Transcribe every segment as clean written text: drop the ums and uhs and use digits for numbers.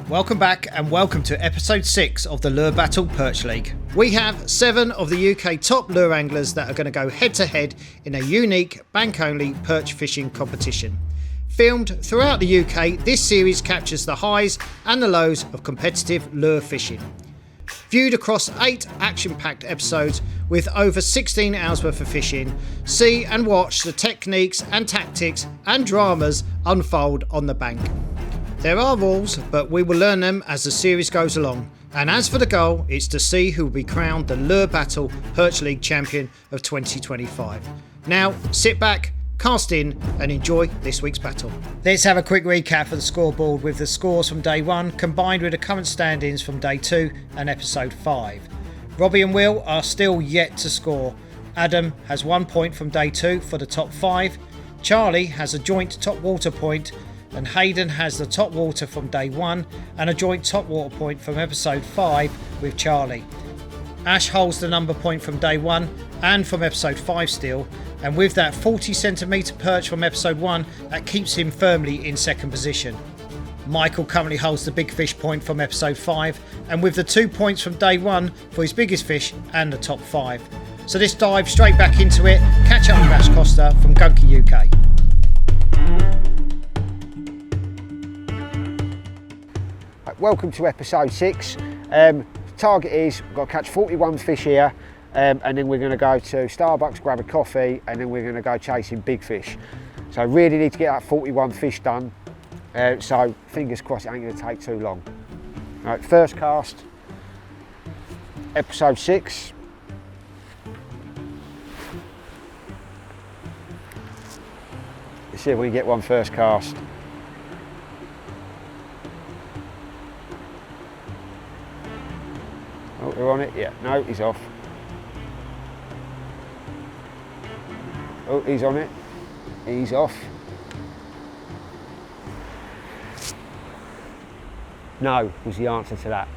Welcome back and welcome to episode 6 of the Lure Battle Perch League. We have 7 of the UK top lure anglers that are going to go head to head in a unique bank only perch fishing competition. Filmed throughout the UK, this series captures the highs and the lows of competitive lure fishing. Viewed across 8 action-packed episodes with over 16 hours worth of fishing, see and watch the techniques and tactics and dramas unfold on the bank. There are rules, but we will learn them as the series goes along. And as for the goal, it's to see who will be crowned the Lure Battle Perch League champion of 2025. Now, sit back, cast in and enjoy this week's battle. Let's have a quick recap of the scoreboard with the scores from day 1 combined with the current standings from day 2 and episode 5. Robbie and Will are still yet to score. Adam has 1 point from day 2 for the top 5. Charlie has a joint top water point, and Hayden has the top water from day 1 and a joint top water point from episode 5 with Charlie. Ash holds the number point from day 1 and from episode 5 still, and with that 40cm perch from episode 1, that keeps him firmly in second position. Michael currently holds the big fish point from episode 5, and with the 2 points from day 1 for his biggest fish and the top 5. So let's dive straight back into it, catch up with Costa from Gunky UK. Welcome to episode 6. Target is we've got to catch 41 fish here, and then we're going to go to Starbucks, grab a coffee, and then we're going to go chasing big fish. So really need to get that 41 fish done. So fingers crossed it ain't going to take too long. Right, first cast, episode 6. Let's see if we can get one first cast. Oh, we're on it? Yeah. No, he's off. Oh, he's on it. He's off. No was the answer to that.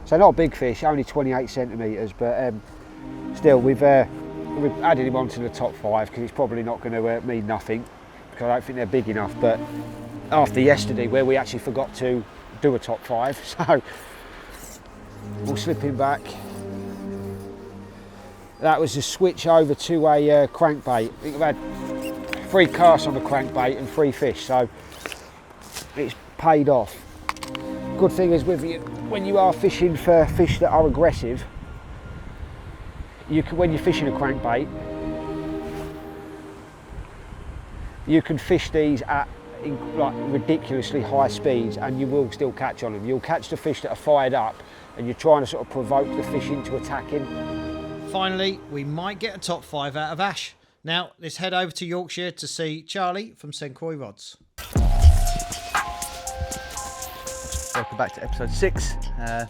So not a big fish, only 28 centimetres, but still we've added him onto the top 5 because it's probably not going to mean nothing because I don't think they're big enough. But after yesterday where we actually forgot to do a top 5, so we'll slip him back. That was a switch over to a crankbait. I think I've had 3 casts on the crankbait and 3 fish, so it's paid off. Good thing is with you, when you are fishing for fish that are aggressive, when you're fishing a crankbait, you can fish these at like ridiculously high speeds and you will still catch on them. You'll catch the fish that are fired up and you're trying to sort of provoke the fish into attacking. Finally, we might get a top 5 out of Ash. Now, let's head over to Yorkshire to see Charlie from Croix Rods. Welcome back to episode 6,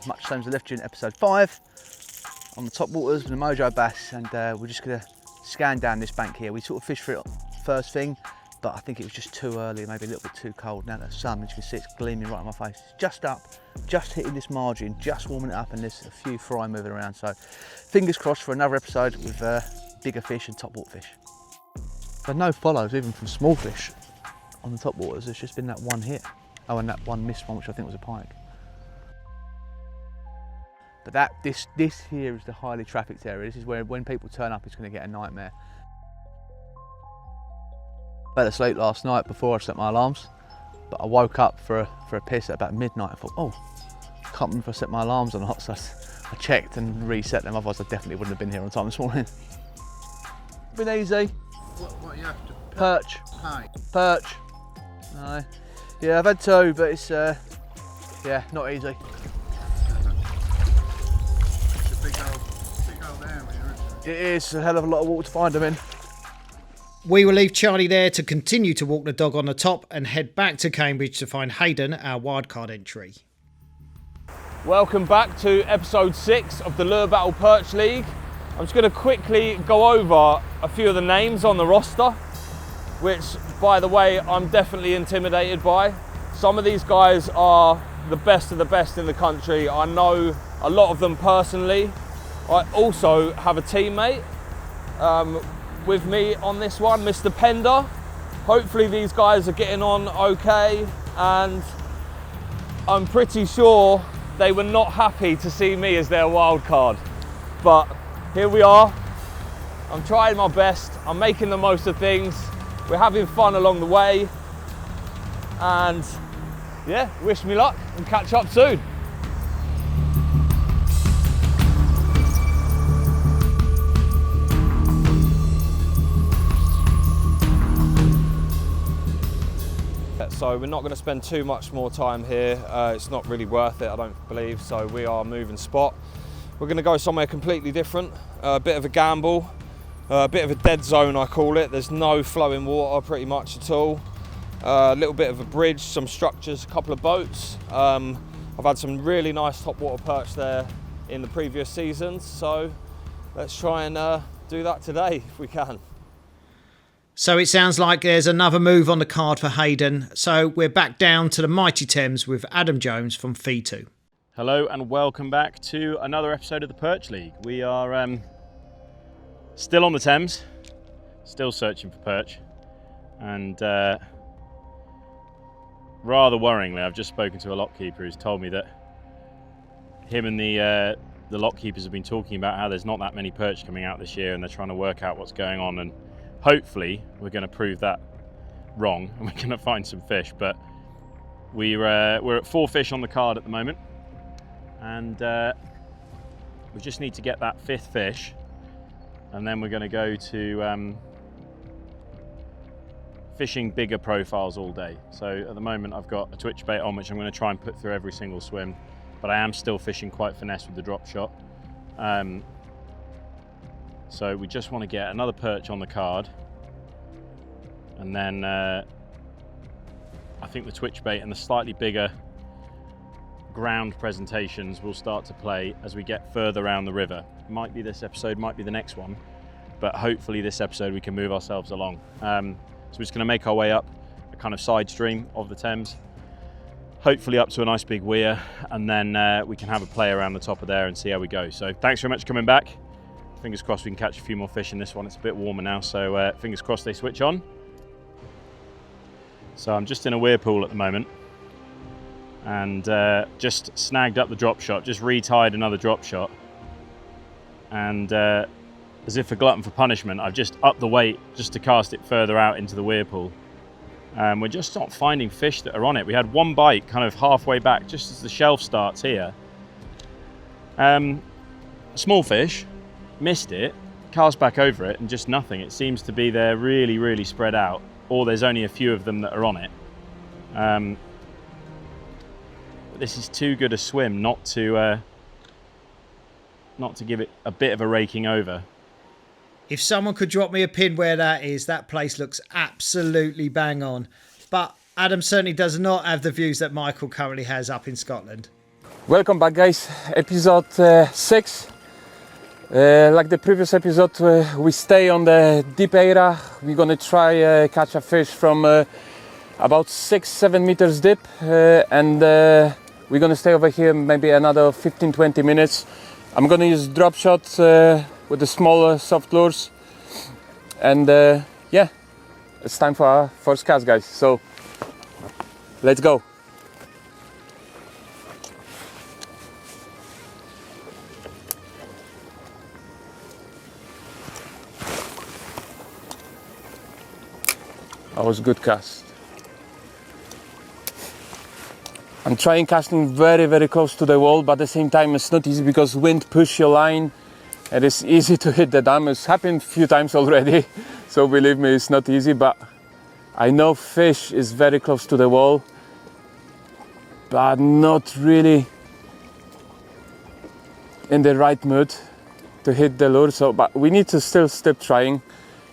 much same as I left you in episode 5. On the top waters with the Mojo bass, and we're just going to scan down this bank here. We sort of fished for it first thing, but I think it was just too early, maybe a little bit too cold. Now the sun, as you can see, it's gleaming right on my face. It's just up, just hitting this margin, just warming it up, and there's a few fry moving around. So fingers crossed for another episode with bigger fish and top water fish. But no follows, even from small fish on the top waters. There's just been that one hit. Oh, and that one missed one, which I think was a pike. But this here is the highly trafficked area. This is where when people turn up, it's going to get a nightmare. I fell asleep last night before I set my alarms, but I woke up for a piss at about midnight. I thought, oh, I can't remember if I set my alarms or not, so I checked and reset them, otherwise I definitely wouldn't have been here on time this morning. Been easy. What you have to? Perch. Hi. Perch. No. Yeah, I've had 2, but it's yeah, not easy. It's a big old area, isn't it? It is a hell of a lot of water to find them in. We will leave Charlie there to continue to walk the dog on the top and head back to Cambridge to find Hayden, our wildcard entry. Welcome back to episode 6 of the Lure Battle Perch League. I'm just going to quickly go over a few of the names on the roster. which, by the way, I'm definitely intimidated by. Some of these guys are the best of the best in the country. I know a lot of them personally. I also have a teammate with me on this one, Mr. Pender. Hopefully these guys are getting on okay, and I'm pretty sure they were not happy to see me as their wild card. But here we are. I'm trying my best. I'm making the most of things. We're having fun along the way. And yeah, wish me luck and catch up soon. So we're not going to spend too much more time here. It's not really worth it, I don't believe. So we are moving spot. We're going to go somewhere completely different. A bit of a gamble, a bit of a dead zone I call it. There's no flowing water pretty much at all. A little bit of a bridge, some structures, a couple of boats. I've had some really nice topwater perch there in the previous seasons. So let's try and do that today if we can. So it sounds like there's another move on the card for Hayden. So we're back down to the mighty Thames with Adam Jones from FiTU. Hello and welcome back to another episode of the Perch League. We are still on the Thames, still searching for perch, and rather worryingly, I've just spoken to a lock keeper who's told me that him and the lock keepers have been talking about how there's not that many perch coming out this year, and they're trying to work out what's going on, and hopefully we're going to prove that wrong and we're going to find some fish. But we're at 4 fish on the card at the moment, and we just need to get that 5th fish, and then we're going to go to fishing bigger profiles all day. So at the moment I've got a twitch bait on, which I'm going to try and put through every single swim, but I am still fishing quite finesse with the drop shot. So we just want to get another perch on the card, and then I think the twitch bait and the slightly bigger ground presentations will start to play as we get further around the river. Might be this episode, might be the next one, but hopefully this episode we can move ourselves along. So we're just going to make our way up a kind of side stream of the Thames, hopefully up to a nice big weir, and then we can have a play around the top of there and see how we go. So thanks very much for coming back. Fingers crossed we can catch a few more fish in this one. It's a bit warmer now, so fingers crossed they switch on. So I'm just in a weir pool at the moment, and just snagged up the drop shot, just retied another drop shot, and as if a glutton for punishment, I've just upped the weight just to cast it further out into the weir pool. We're just not finding fish that are on it. We had one bite kind of halfway back just as the shelf starts here. Small fish, missed it, cast back over it, and just nothing. It seems to be they're really, really spread out, or there's only a few of them that are on it. But this is too good a swim not to give it a bit of a raking over. If someone could drop me a pin where that is, that place looks absolutely bang on. But Adam certainly does not have the views that Michael currently has up in Scotland. Welcome back, guys. Episode 6. Like the previous episode, we stay on the deep area. We're gonna try catch a fish from about 6-7 meters deep, and we're gonna stay over here maybe another 15-20 minutes. I'm gonna use drop shots with the smaller soft lures, and yeah, it's time for our first cast, guys. So let's go. That was a good cast. I'm trying casting very, very close to the wall, but at the same time it's not easy because wind push your line and it's easy to hit the dam. It's happened a few times already, so believe me, it's not easy, but I know fish is very close to the wall, but not really in the right mood to hit the lure. So, but we need to still keep trying.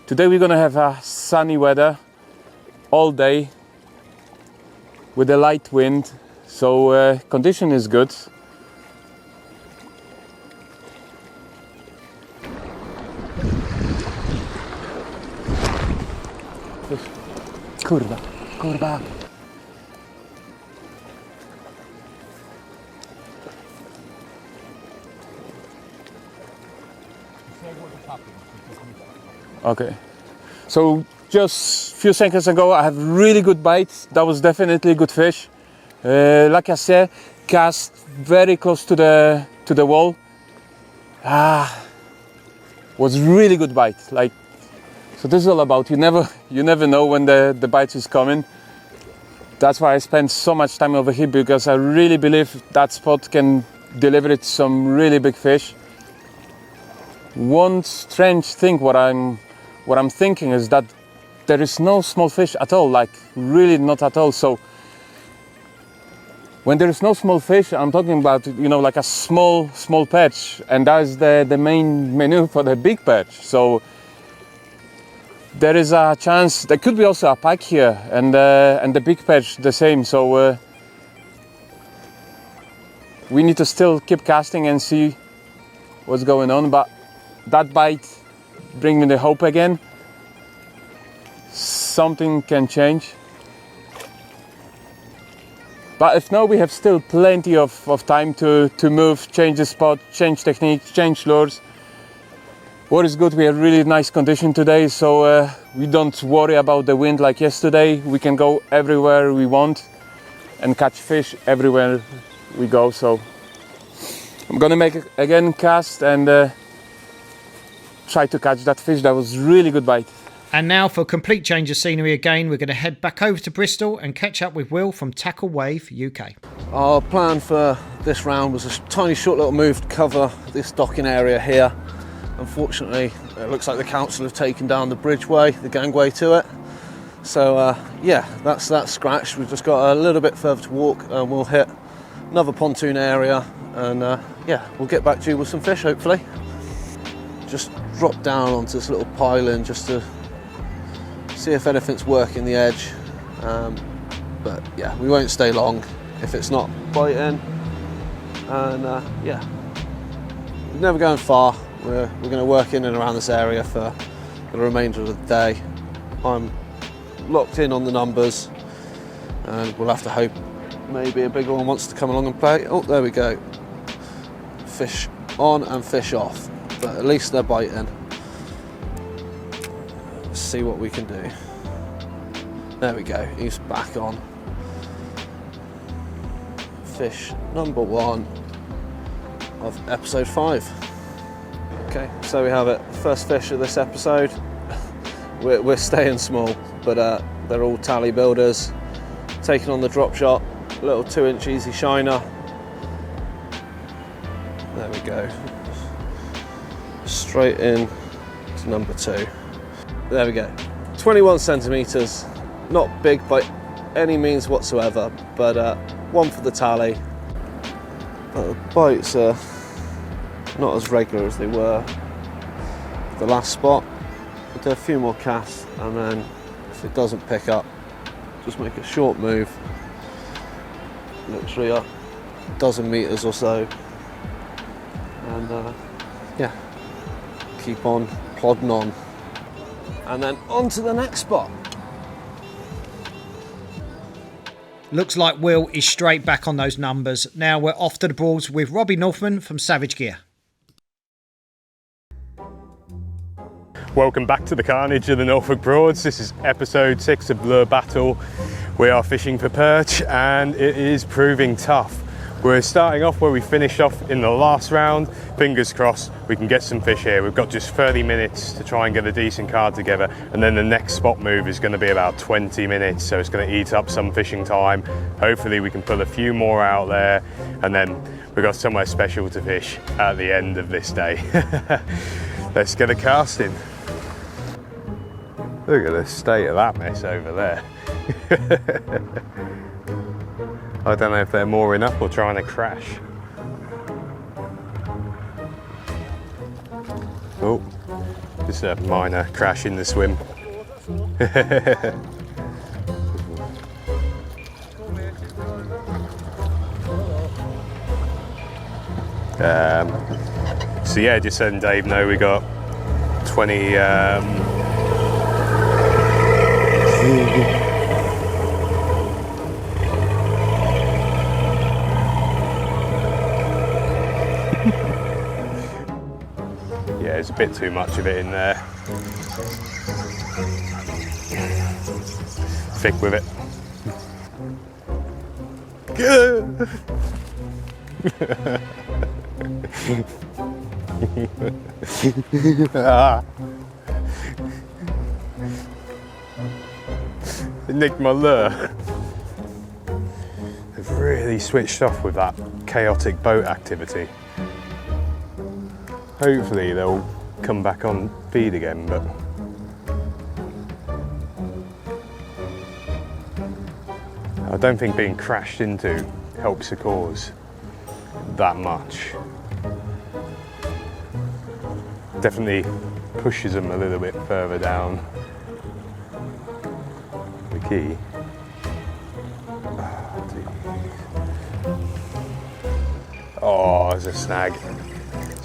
Today we're gonna have a sunny weather all day with a light wind, so condition is good. Kurwa, kurwa. Okay, so just a few seconds ago I have really good bite. That was definitely a good fish. Like I said, cast very close to the wall. Was really good bite. Like, so this is all about you never know when the bite is coming. That's why I spend so much time over here, because I really believe that spot can deliver it some really big fish. One strange thing what I'm thinking is that there is no small fish at all, like really not at all. So when there is no small fish, I'm talking about, you know, like a small perch, and that is the main menu for the big perch. So there is a chance there could be also a pike here, and the big perch the same. So we need to still keep casting and see what's going on. But that bite brings me the hope again. Something can change. But if no, we have still plenty of time to move, change the spot, change technique, change lures. What is good, we have really nice condition today, so we don't worry about the wind like yesterday. We can go everywhere we want and catch fish everywhere we go. So I'm gonna make again cast and try to catch that fish. That was really good bite. And now, for a complete change of scenery again, we're going to head back over to Bristol and catch up with Will from Tacklewave UK. Our plan for this round was a tiny short little move to cover this docking area here. Unfortunately, it looks like the council have taken down the bridgeway, the gangway to it. So yeah, that's that scratched. We've just got a little bit further to walk and we'll hit another pontoon area, and yeah, we'll get back to you with some fish hopefully. Just drop down onto this little pylon just to see if anything's working the edge, but yeah, we won't stay long if it's not biting, and yeah, we're never going far. We're going to work in and around this area for the remainder of the day. I'm locked in on the numbers, and we'll have to hope maybe a bigger one wants to come along and play. Oh, there we go. Fish on and fish off, but at least they're biting. See what we can do. There we go, he's back on. Fish number 1 of episode 5. Okay, so we have it, first fish of this episode. We're staying small, but they're all tally builders. Taking on the drop shot, little 2-inch easy shiner. There we go. Straight in to number 2. There we go, 21 centimetres, not big by any means whatsoever, but one for the tally. The bites are not as regular as they were the last spot. We'll do a few more casts, and then if it doesn't pick up, just make a short move, literally a dozen metres or so, and yeah, keep on plodding on. And then on to the next spot. Looks like Will is straight back on those numbers. Now we're off to the Broads with Robbie Northman from Savage Gear. Welcome back to the carnage of the Norfolk Broads. This is episode 6 of Lure Battle. We are fishing for perch, and it is proving tough. We're starting off where we finished off in the last round. Fingers crossed we can get some fish here. We've got just 30 minutes to try and get a decent card together, and then the next spot move is going to be about 20 minutes, so it's going to eat up some fishing time. Hopefully we can pull a few more out there, and then we've got somewhere special to fish at the end of this day. Let's get a casting. Look at the state of that mess over there. I don't know if they're mooring up or trying to crash. Oh, just a minor crash in the swim. So yeah, just letting Dave know we got 20 there's a bit too much of it in there. Thick with it. It nicked my lure. They've really switched off with that chaotic boat activity. Hopefully they'll come back on feed again, but I don't think being crashed into helps the cause that much. Definitely pushes them a little bit further down the quay. Oh, there's a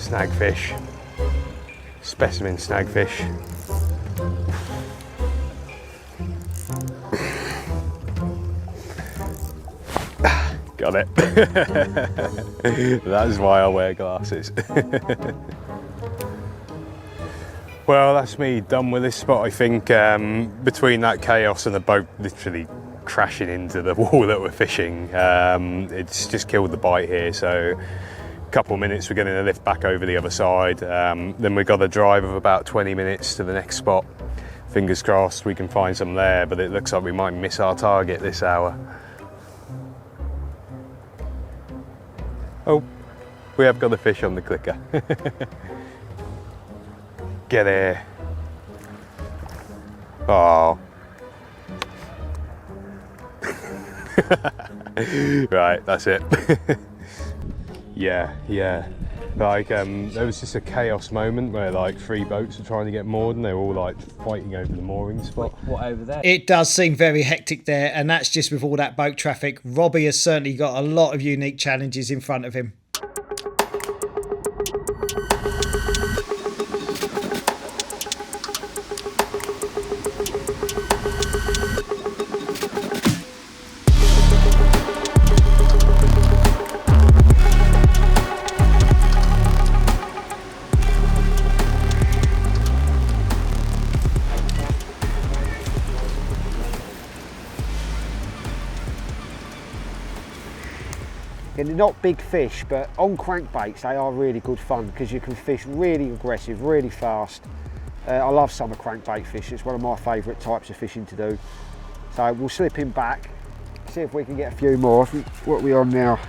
snagfish, specimen snagfish. Got it. That is why I wear glasses. Well, that's me done with this spot, I think. Between that chaos and the boat literally crashing into the wall that we're fishing, it's just killed the bite here. So a couple of minutes, we're getting a lift back over the other side. Then we've got a drive of about 20 minutes to the next spot. Fingers crossed we can find some there, but it looks like we might miss our target this hour. Oh, we have got a fish on the clicker. Get here. Oh. Right, that's it. Yeah. Like, there was just a chaos moment where like 3 boats were trying to get moored and they were all like fighting over the mooring spot. What over there? It does seem very hectic there, and that's just with all that boat traffic. Robbie has certainly got a lot of unique challenges in front of him. And they're not big fish, but on crankbaits they are really good fun because you can fish really aggressive, really fast. I love summer crankbait fish. It's one of my favourite types of fishing to do. So we'll slip him back, see if we can get a few more. What are we on now?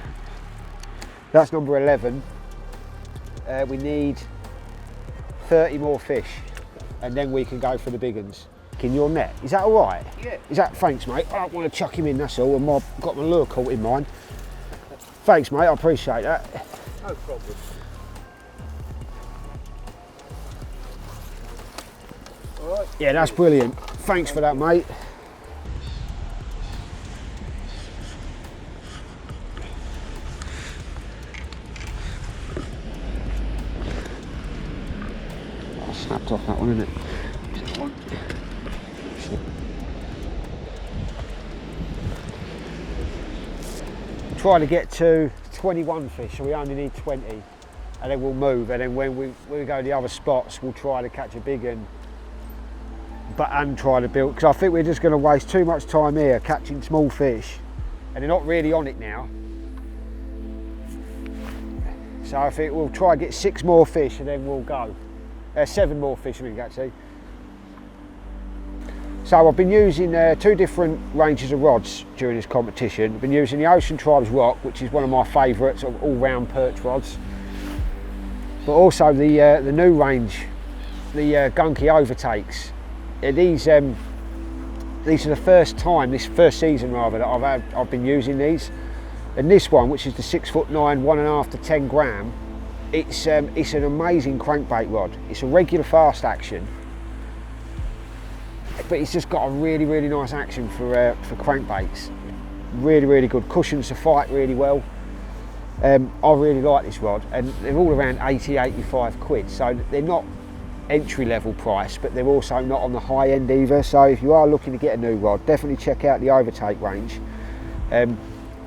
That's number 11. We need 30 more fish and then we can go for the big ones. In your net, is that all right? Yeah. Is that, thanks mate, I don't want to chuck him in, that's all, and I've got my lure caught in mine. Thanks mate, I appreciate that. No problem. All right. Yeah, that's brilliant. Thanks for that, mate. I snapped off that one, isn't it? Try to get to 21 fish, so we only need 20, and then we'll move, and then when we go to the other spots we'll try to catch a big one, and try to build, because I think we're just going to waste too much time here catching small fish and they're not really on it now. So I think we'll try and get 6 more fish and then we'll go. 7 more fish I think actually. So I've been using 2 different ranges of rods during this competition. I've been using the Ocean Tribes Rock, which is one of my favourites of all-round perch rods, but also the new range, the Gunky Overtakes. These are the first time, this first season rather, that I've been using these. And this one, which is the 6'9", 1.5 to 10 gram, it's an amazing crankbait rod. It's a regular fast action, but it's just got a really, really nice action for crankbaits. Really, really good. Cushions the fight really well. I really like this rod, and they're all around 80, 85 quid. So they're not entry-level price, but they're also not on the high end either. So if you are looking to get a new rod, definitely check out the Overtake range.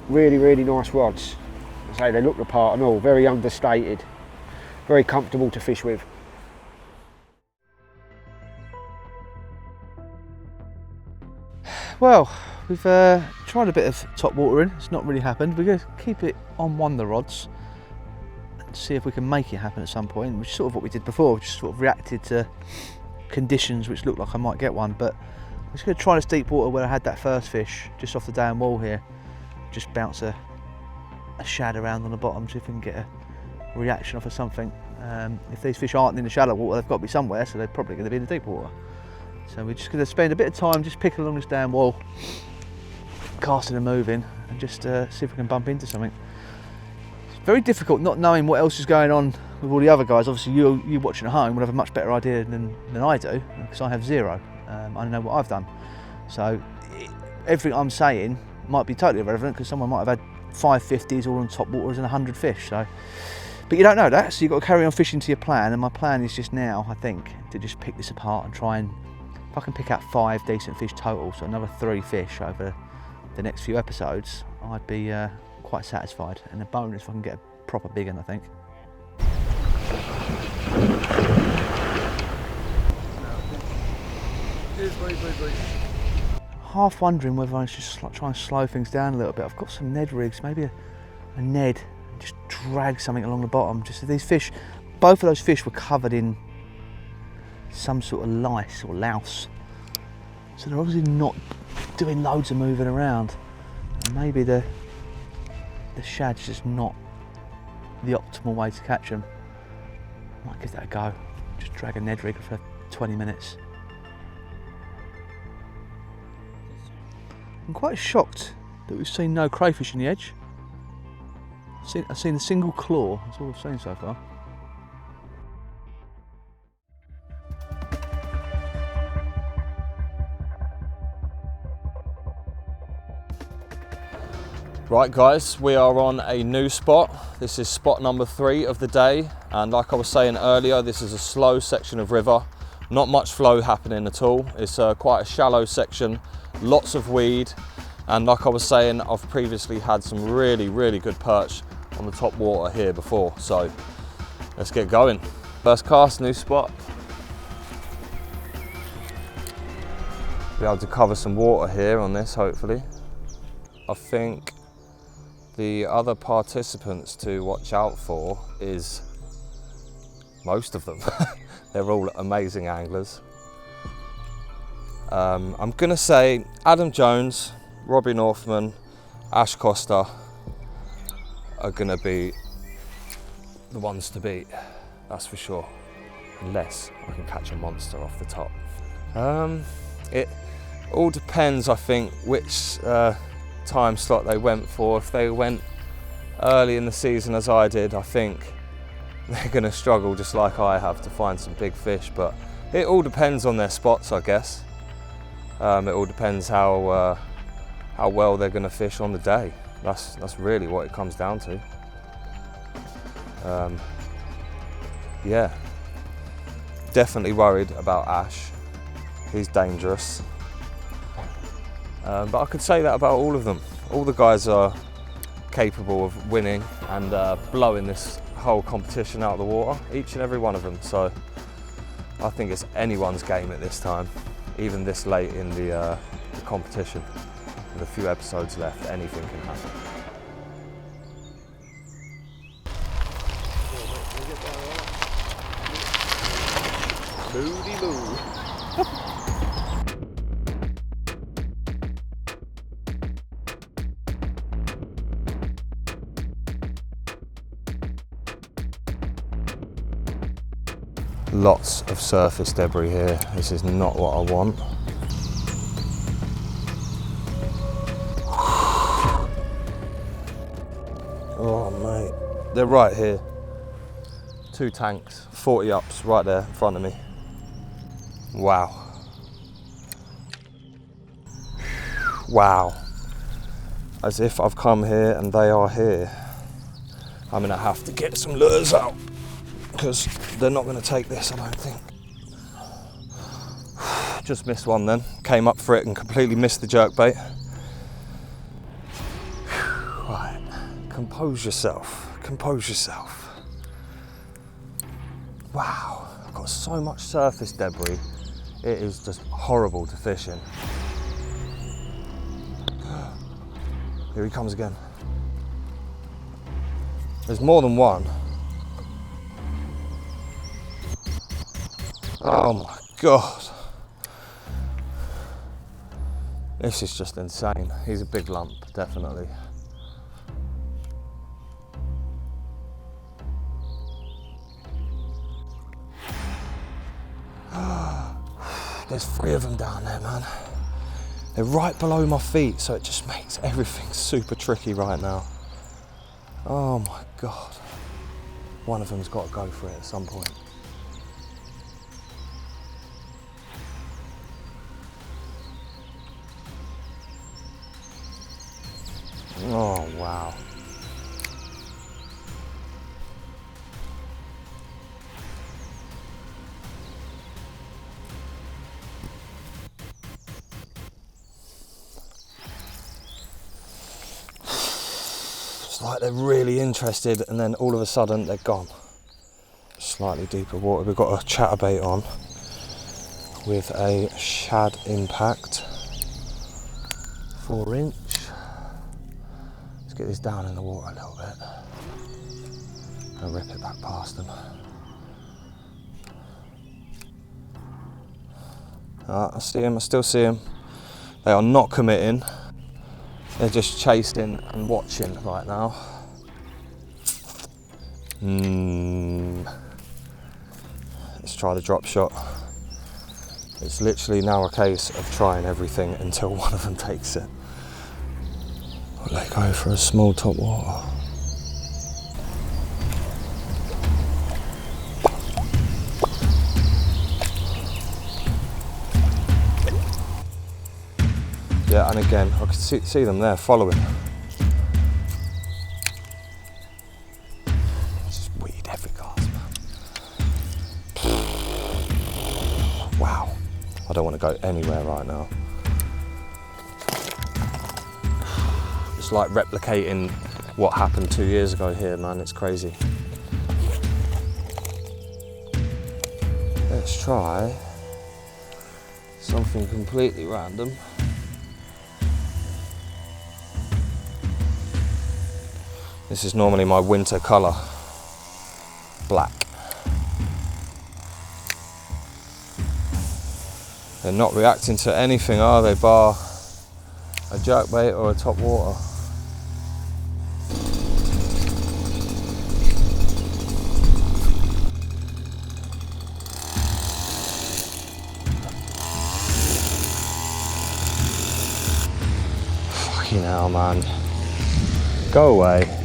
Really, really nice rods. I say they look the part and all. Very understated. Very comfortable to fish with. Well, we've tried a bit of top watering. It's not really happened. We're going to keep it on one of the rods and see if we can make it happen at some point, which is sort of what we did before. We just sort of reacted to conditions which looked like I might get one, but I'm just going to try this deep water where I had that first fish just off the dam wall here. Just bounce a shad around on the bottom, see if we can get a reaction off of something. If these fish aren't in the shallow water, they've got to be somewhere, so they're probably going to be in the deep water. So we're just going to spend a bit of time just picking along this dam wall, casting and moving, and just see if we can bump into something. It's very difficult not knowing what else is going on with all the other guys. Obviously you watching at home will have a much better idea than I do, because I have zero. I don't know what I've done. So everything I'm saying might be totally irrelevant, because someone might have had 5 50s all on top waters and 100 fish. So, but you don't know that, so you've got to carry on fishing to your plan, and my plan is just now, I think, to just pick this apart and try and, if I can pick out 5 decent fish total, so another 3 fish over the next few episodes, I'd be quite satisfied. And a bonus if I can get a proper big one, I think. Half wondering whether I should just try and slow things down a little bit. I've got some Ned rigs, maybe a Ned, just drag something along the bottom. Just these fish, both of those fish were covered in some sort of lice or louse, so they're obviously not doing loads of moving around. And maybe the shad's just not the optimal way to catch them. Might give that a go. Just drag a Ned rig for 20 minutes. I'm quite shocked that we've seen no crayfish in the edge. I've seen a single claw, that's all I've seen so far. Right guys, we are on a new spot. This is spot number 3 of the day, and like I was saying earlier, this is a slow section of river. Not much flow happening at all. It's quite a shallow section, lots of weed, and like I was saying, I've previously had some really good perch on the top water here before, so let's get going. First cast, new spot. Be able to cover some water here on this, hopefully. I think the other participants to watch out for is most of them. They're all amazing anglers. I'm gonna say Adam Jones, Robbie Northman, Ash Costa are gonna be the ones to beat, that's for sure. Unless I can catch a monster off the top. It all depends, I think, which time slot they went for. If they went early in the season as I did, I think they're going to struggle just like I have to find some big fish, but it all depends on their spots, I guess. It all depends how well they're going to fish on the day. That's really what it comes down to. Yeah, definitely worried about Ash. He's dangerous. But I could say that about all of them. All the guys are capable of winning and blowing this whole competition out of the water, each and every one of them. So I think it's anyone's game at this time, even this late in the competition. With a few episodes left, anything can happen. Moody-moo. Lots of surface debris here. This is not what I want. Oh mate, they're right here. 2 tanks, 40 ups right there in front of me. Wow. Wow. As if I've come here and they are here. I'm gonna have to get some lures out, because they're not going to take this, I don't think. Just missed one then. Came up for it and completely missed the jerkbait. Right, compose yourself, compose yourself. Wow, I've got so much surface debris. It is just horrible to fish in. Here he comes again. There's more than one. Oh my God. This is just insane. He's a big lump, definitely. There's 3 of them down there, man. They're right below my feet, so it just makes everything super tricky right now. Oh my God. One of them's got to go for it at some point. Oh, wow. It's like they're really interested and then all of a sudden they're gone. Slightly deeper water. We've got a chatterbait on with a shad impact. 4-inch. Let's get this down in the water a little bit. I'll rip it back past them. I see him, I still see him. They are not committing. They're just chasing and watching right now. Let's try the drop shot. It's literally now a case of trying everything until one of them takes it. Will they go for a small top water? Yeah, and again, I can see them there following. Just weed every cast, man. Wow. I don't want to go anywhere right now. It's like replicating what happened 2 years ago here, man. It's crazy. Let's try something completely random. This is normally my winter colour, black. They're not reacting to anything, are they, bar a jerkbait or a top water? Fucking hell, man. Go away.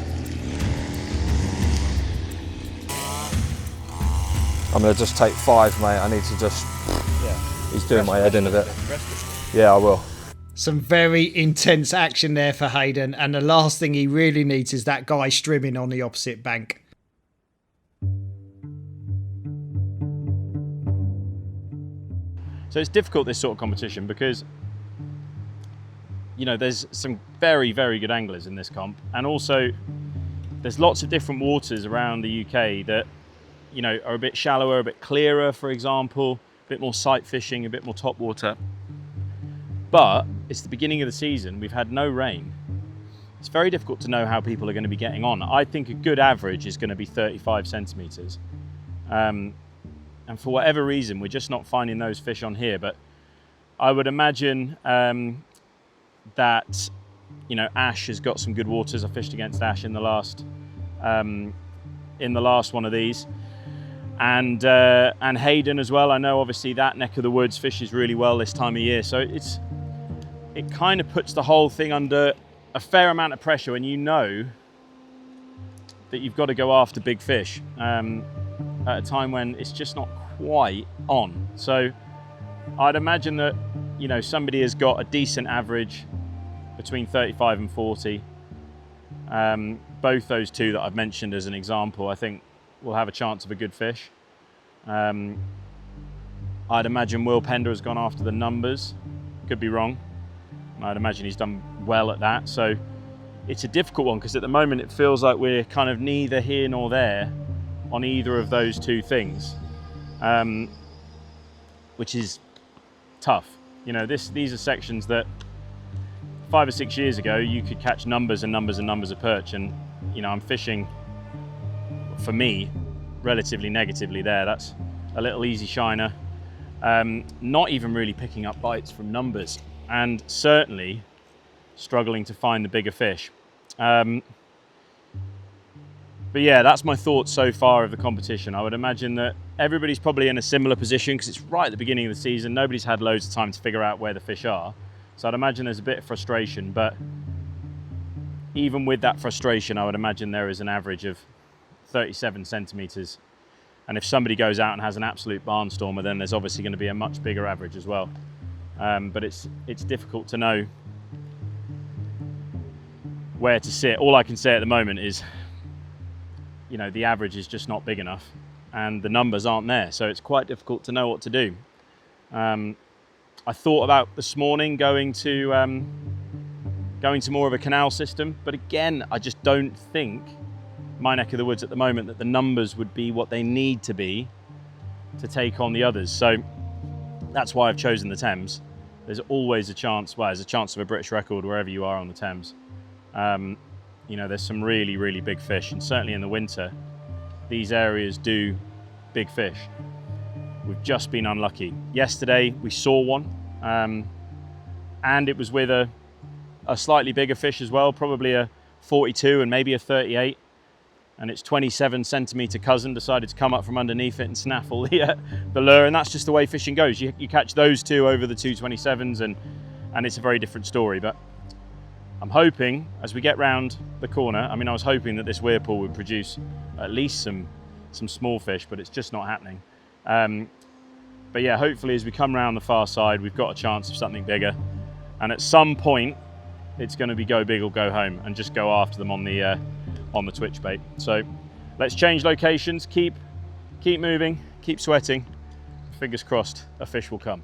I'm gonna just take 5, mate. I need to just, he's doing my head in a bit. Yeah, I will. Some very intense action there for Hayden, and the last thing he really needs is that guy streaming on the opposite bank. So it's difficult, this sort of competition, because you know there's some very, very good anglers in this comp, and also there's lots of different waters around the UK that you know are a bit shallower, a bit clearer, for example, a bit more sight fishing, a bit more top water. But it's the beginning of the season, we've had no rain. It's very difficult to know how people are going to be getting on. I think a good average is going to be 35 centimetres. And for whatever reason, we're just not finding those fish on here. But I would imagine that, you know, Ash has got some good waters. I fished against Ash in the last one of these. And Hayden as well. I know obviously that neck of the woods fishes really well this time of year. So it kind of puts the whole thing under a fair amount of pressure when you know that you've got to go after big fish at a time when it's just not quite on. So I'd imagine that, you know, somebody has got a decent average between 35 and 40. Both those two that I've mentioned as an example, I think will have a chance of a good fish. I'd imagine Will Pender has gone after the numbers. Could be wrong. I'd imagine he's done well at that. So it's a difficult one because at the moment it feels like we're kind of neither here nor there on either of those two things, which is tough. You know, these are sections that 5 or 6 years ago, you could catch numbers and numbers and numbers of perch, and you know, I'm fishing, for me, relatively negatively there. That's a little easy shiner, not even really picking up bites from numbers, and certainly struggling to find the bigger fish. But yeah, that's my thoughts so far of the competition. I would imagine that everybody's probably in a similar position because it's right at the beginning of the season. Nobody's had loads of time to figure out where the fish are. So I'd imagine there's a bit of frustration, but even with that frustration, I would imagine there is an average of 37 centimeters. And if somebody goes out and has an absolute barnstormer, then there's obviously going to be a much bigger average as well. But it's difficult to know where to sit. All I can say at the moment is, you know, the average is just not big enough and the numbers aren't there, so it's quite difficult to know what to do. I thought about this morning going to more of a canal system, but again, I just don't think my neck of the woods at the moment that the numbers would be what they need to be to take on the others. So that's why I've chosen the Thames. There's always a chance, well, there's a chance of a British record wherever you are on the Thames. You know, there's some really, really big fish, and certainly in the winter, these areas do big fish. We've just been unlucky. Yesterday, we saw one, and it was with a slightly bigger fish as well, probably a 42 and maybe a 38, and its 27 centimeter cousin decided to come up from underneath it and snaffle the lure, and that's just the way fishing goes. You catch those two over the 227s, and it's a very different story. But I'm hoping, as we get round the corner, I mean, I was hoping that this weir pool would produce at least some small fish, but it's just not happening. But yeah, hopefully as we come round the far side, we've got a chance of something bigger. And at some point, it's going to be go big or go home, and just go after them on the twitch bait. So let's change locations, keep moving, keep sweating. Fingers crossed, a fish will come.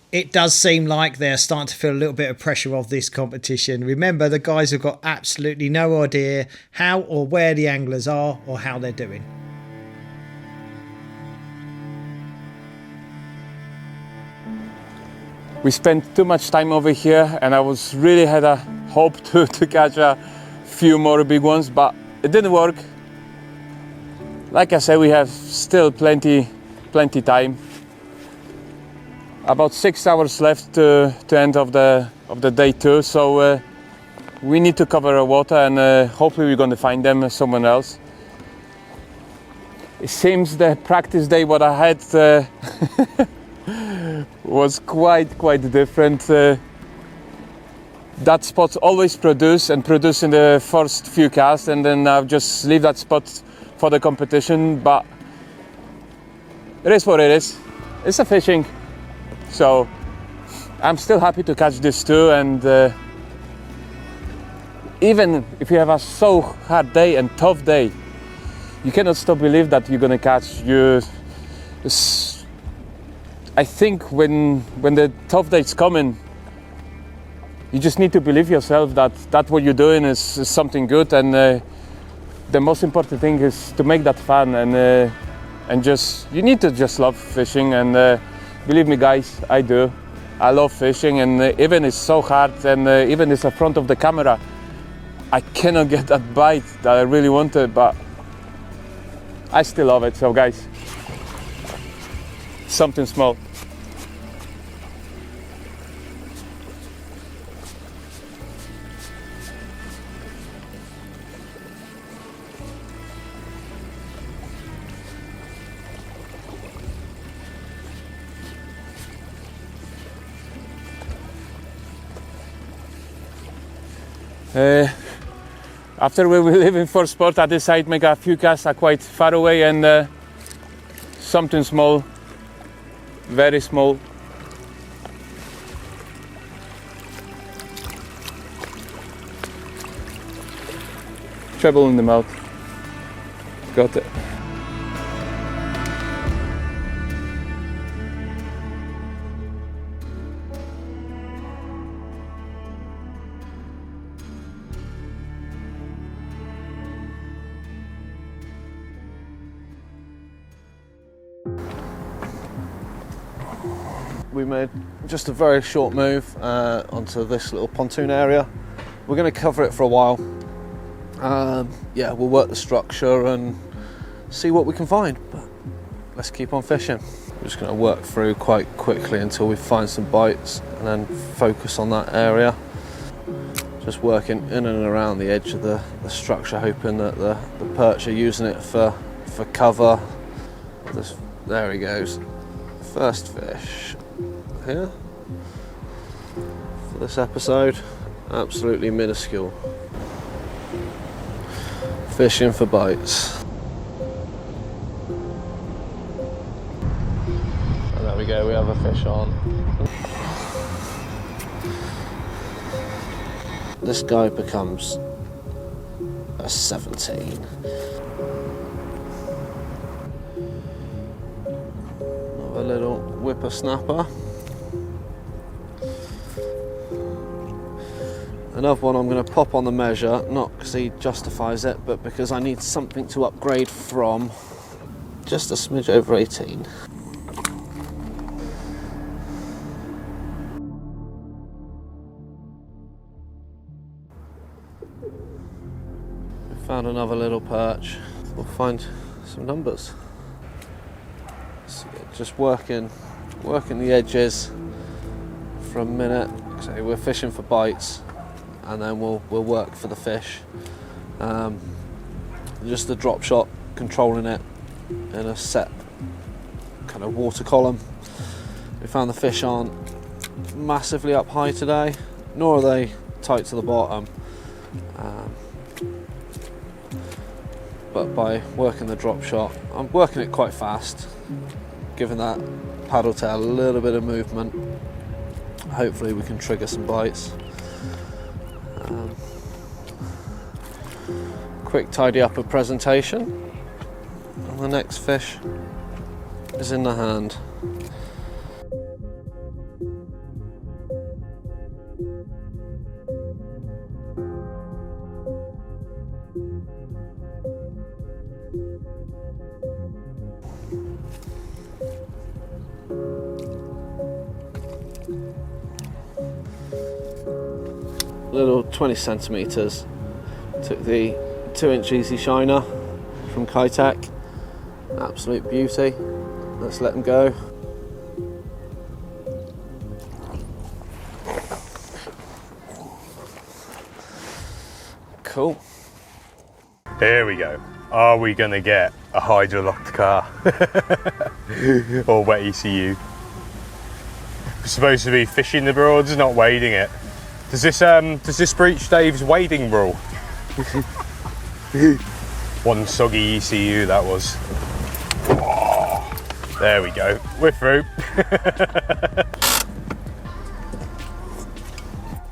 It does seem like they're starting to feel a little bit of pressure of this competition. Remember, the guys have got absolutely no idea how or where the anglers are or how they're doing. We spent too much time over here, and I was really had a hope to catch a few more big ones, but it didn't work. Like I said, we have still plenty time. About 6 hours left to end of the day 2, so we need to cover our water, and hopefully we're going to find them somewhere else. It seems the practice day what I had was quite different. That spot always produce in the first few casts, and then I'll just leave that spot for the competition, but it is what it is. It's a fishing. So I'm still happy to catch this too, and even if you have a so hard day and tough day, you cannot stop believe that you're gonna catch. I think when the tough day's coming, you just need to believe yourself that what you're doing is something good, and the most important thing is to make that fun, and just you need to just love fishing, and believe me guys, I do. I love fishing, and even it's so hard, and even it's in front of the camera, I cannot get that bite that I really wanted, but I still love it. So guys, something small. After we were leaving for sport, I decided to make a few casts quite far away, and something small, very small. Treble in the mouth. Got it. we made just a very short move onto this little pontoon area. We're going to cover it for a while. Yeah, we'll work the structure and see what we can find, but let's keep on fishing. We're just going to work through quite quickly until we find some bites and then focus on that area. Just working in and around the edge of the structure, hoping that the perch are using it for cover. There he goes. First fish here for this episode. Absolutely minuscule. Fishing for bites. And there we go, we have a fish on. This guy becomes a 17. Another little whippersnapper. Another one I'm going to pop on the measure, not because he justifies it, but because I need something to upgrade from. Just a smidge over 18. Found another little perch. We'll find some numbers. So just working the edges for a minute. So we're fishing for bites, and then we'll work for the fish. Just the drop shot, controlling it in a set kind of water column. We found the fish aren't massively up high today, nor are they tight to the bottom. But by working the drop shot, I'm working it quite fast, giving that paddle tail a little bit of movement. Hopefully we can trigger some bites. Quick tidy up of presentation, and the next fish is in the hand. Little 20 centimetres. Took the 2-inch easy shiner from Kitech. Absolute beauty. Let's let them go. Cool. Here we go. Are we going to get a hydro-locked car? Or wet ECU? We're supposed to be fishing the Broads, not wading it. Does this breach Dave's wading rule? One soggy ECU that was. Oh, there we go. We're through.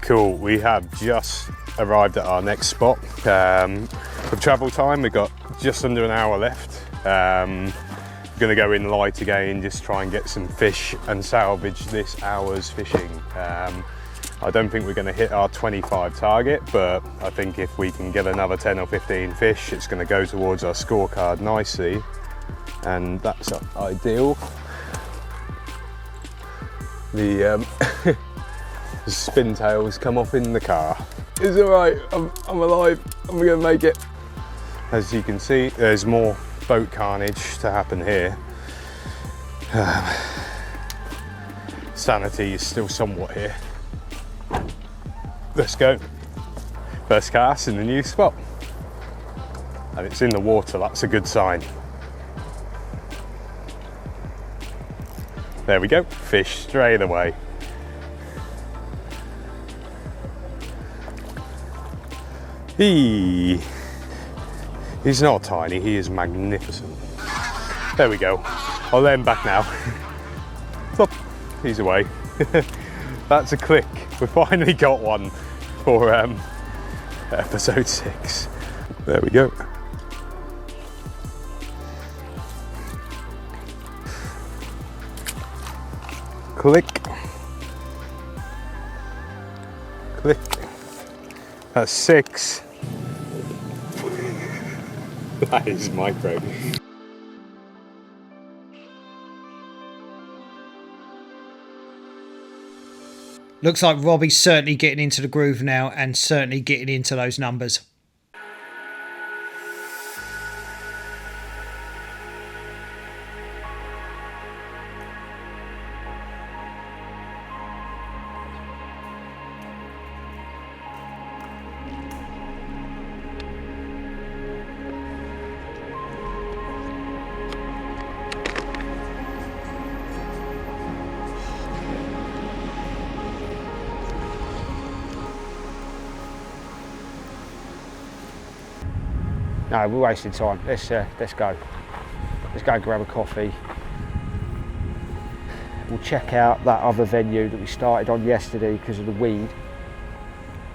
Cool. We have just arrived at our next spot. For travel time, we've got just under an hour left. We're going to go in light again, just try and get some fish and salvage this hour's fishing. I don't think we're going to hit our 25 target, but I think if we can get another 10 or 15 fish, it's going to go towards our scorecard nicely, and that's ideal. The spin tails come off in the car. It's all right, I'm alive, I'm going to make it. As you can see, there's more boat carnage to happen here. Sanity is still somewhat here. Let's go. First cast in the new spot. And it's in the water, that's a good sign. There we go, fish straight away. He's not tiny, he is magnificent. There we go. I'll let him back now. Flop, he's away. That's a click. We finally got one for episode 6. There we go. Click. Click. That's 6. That is micro. Looks like Robbie's certainly getting into the groove now and certainly getting into those numbers. No, we're wasting time. Let's go. Let's go grab a coffee. We'll check out that other venue that we started on yesterday because of the weed.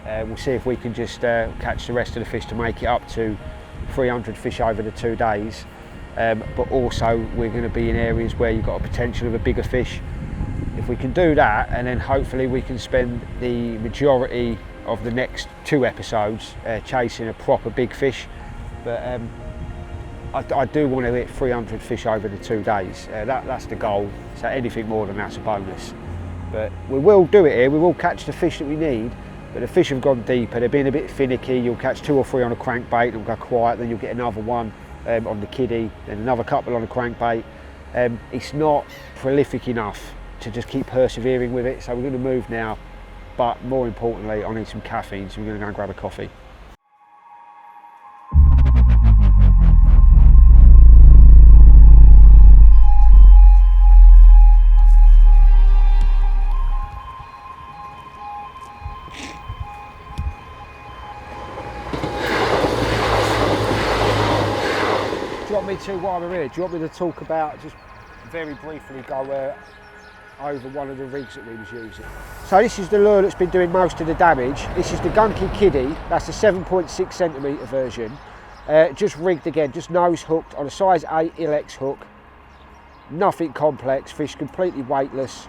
We'll see if we can just catch the rest of the fish to make it up to 300 fish over the 2 days. But also we're going to be in areas where you've got a potential of a bigger fish. If we can do that, and then hopefully we can spend the majority of the next 2 episodes chasing a proper big fish. But I do want to hit 300 fish over the 2 days. That's the goal. So anything more than that's a bonus. But we will do it here. We will catch the fish that we need. But the fish have gone deeper. They're being a bit finicky. You'll catch 2 or 3 on a crankbait. It'll go quiet. Then you'll get another one on the kiddie. Then another couple on a crankbait. It's not prolific enough to just keep persevering with it. So we're going to move now. But more importantly, I need some caffeine. So we're going to go and grab a coffee. While we're here, do you want me to talk about, just very briefly go over one of the rigs that we was using? So this is the lure that's been doing most of the damage. This is the Gunky Kiddie. That's the 7.6 centimetre version. Just rigged again, just nose hooked on a size 8 Ilex hook. Nothing complex, fish completely weightless.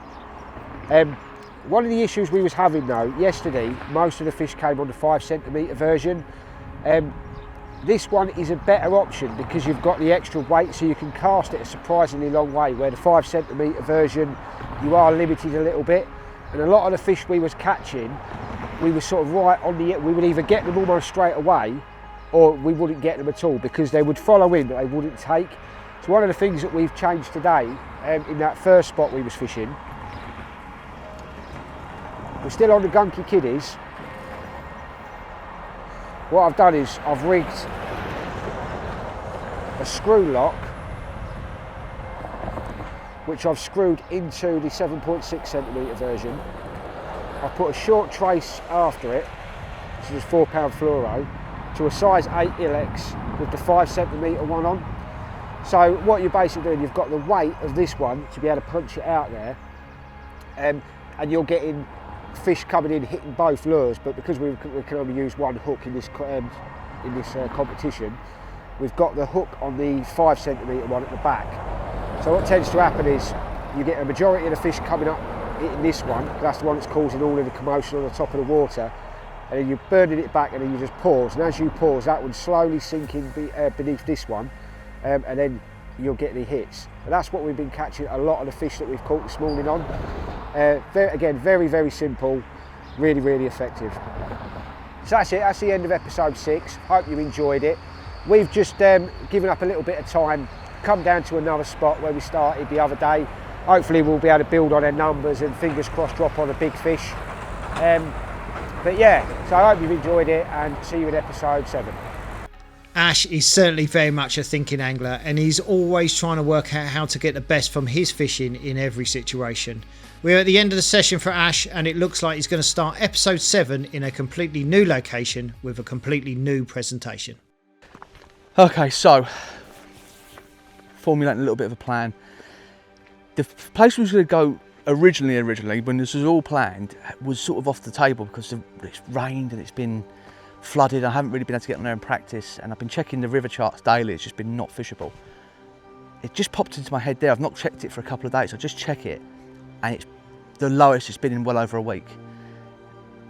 One of the issues we was having though, yesterday, most of the fish came on the 5 centimetre version. This one is a better option because you've got the extra weight, so you can cast it a surprisingly long way, where the 5 centimetre version you are limited a little bit. And a lot of the fish we was catching, we were sort of right on the, we would either get them almost straight away or we wouldn't get them at all because they would follow in but they wouldn't take. So one of the things that we've changed today, in that first spot we was fishing, we're still on the Gunky Kiddies. What I've done is I've rigged a screw lock which I've screwed into the 7.6 centimetre version. I've put a short trace after it, which is 4 pound fluoro, to a size 8 Ilex with the 5 centimetre one on. So what you're basically doing, you've got the weight of this one to be able to punch it out there, and you're getting fish coming in hitting both lures, but because we can only use one hook in this competition, we've got the hook on the 5 centimetre one at the back. So what tends to happen is you get a majority of the fish coming up hitting this one, that's the one that's causing all of the commotion on the top of the water, and then you're burning it back and then you just pause, and as you pause that one's slowly sinking beneath this one, and then you'll get the hits. And that's what we've been catching a lot of the fish that we've caught this morning on. Again, very, very simple, really, really effective. So that's it, that's the end of episode 6. Hope you enjoyed it. We've just given up a little bit of time, come down to another spot where we started the other day. Hopefully we'll be able to build on our numbers and fingers crossed drop on a big fish. But yeah, so I hope you've enjoyed it and see you in episode 7. Ash is certainly very much a thinking angler, and he's always trying to work out how to get the best from his fishing in every situation. We're at the end of the session for Ash, and it looks like he's going to start episode 7 in a completely new location with a completely new presentation. Okay, so formulating a little bit of a plan. The place we was going to go originally when this was all planned was sort of off the table because it's rained and it's been flooded. I haven't really been able to get on there and practice, and I've been checking the river charts daily. It's just been not fishable. It just popped into my head there. I've not checked it for a couple of days. I just check it, and it's the lowest it's been in well over a week,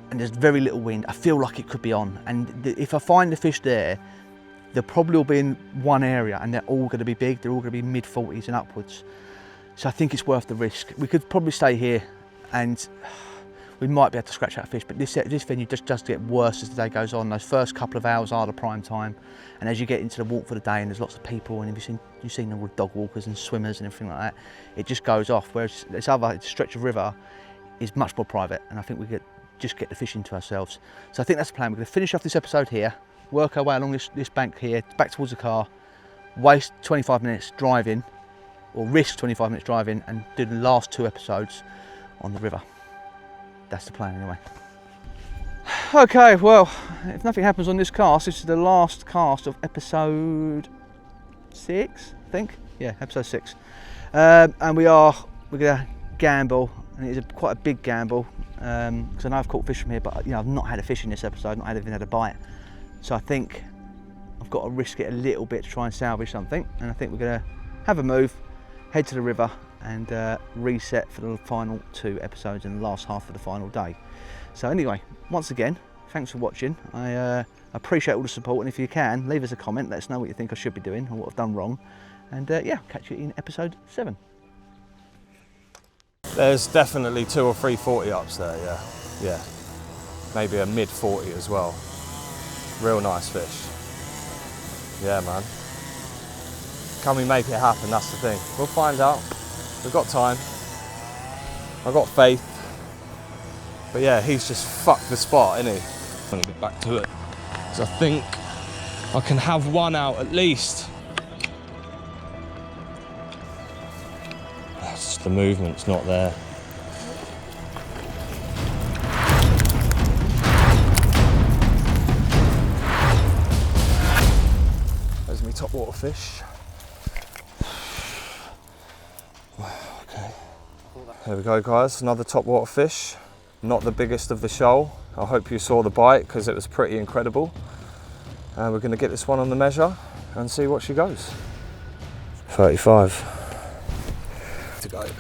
and there's very little wind. I feel like it could be on, and if I find the fish there, they'll probably all be in one area, and they're all going to be big. They're all going to be mid-40s and upwards. So I think it's worth the risk. We could probably stay here, and we might be able to scratch out a fish, but this venue just does get worse as the day goes on. Those first couple of hours are the prime time, and as you get into the walk for the day and there's lots of people, and you've seen all the dog walkers and swimmers and everything like that, it just goes off. Whereas this other stretch of river is much more private, and I think we just get the fishing to ourselves. So I think that's the plan. We're going to finish off this episode here, work our way along this bank here, back towards the car, waste 25 minutes driving, or risk 25 minutes driving, and do the last 2 episodes on the river. That's the plan anyway. Okay, well, if nothing happens on this cast, this is the last cast of episode 6, I think. Yeah, episode 6. And we're gonna gamble, and it is quite a big gamble, because I know I've caught fish from here, but I've not had a fish in this episode, not even had a bite. So I think I've got to risk it a little bit to try and salvage something, and I think we're gonna have a move, head to the river, and reset for the final 2 episodes in the last half of the final day. So anyway, once again, thanks for watching. I appreciate all the support, and if you can, leave us a comment, let us know what you think I should be doing or what I've done wrong, and yeah, catch you in episode 7. There's definitely 2 or 3 40 ups there, yeah. Maybe a mid 40 as well. Real nice fish. Yeah, man. Can we make it happen? That's the thing. We'll find out. We've got time. I've got faith. But yeah, he's just fucked the spot, isn't he? I'm gonna get back to it. Because I think I can have one out at least. That's the movement's not there. There's my top water fish. Okay. There we go, guys, another top water fish. Not the biggest of the shoal. I hope you saw the bite because it was pretty incredible. And we're going to get this one on the measure and see what she goes. 35. To go. There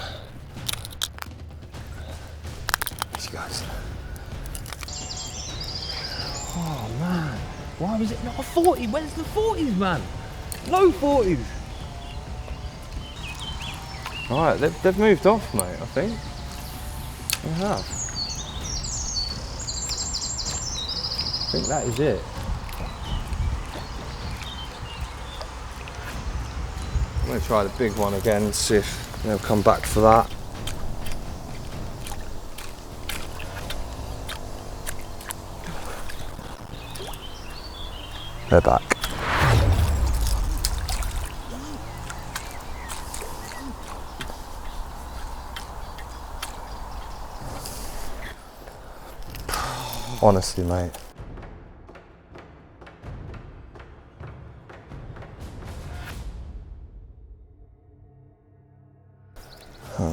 she goes. Oh man, why was it not a 40? Where's the 40s, man? No 40s. Alright, they've moved off, mate, I think. They have. I think that is it. I'm going to try the big one again and see if they'll come back for that. They're back. Honestly, mate.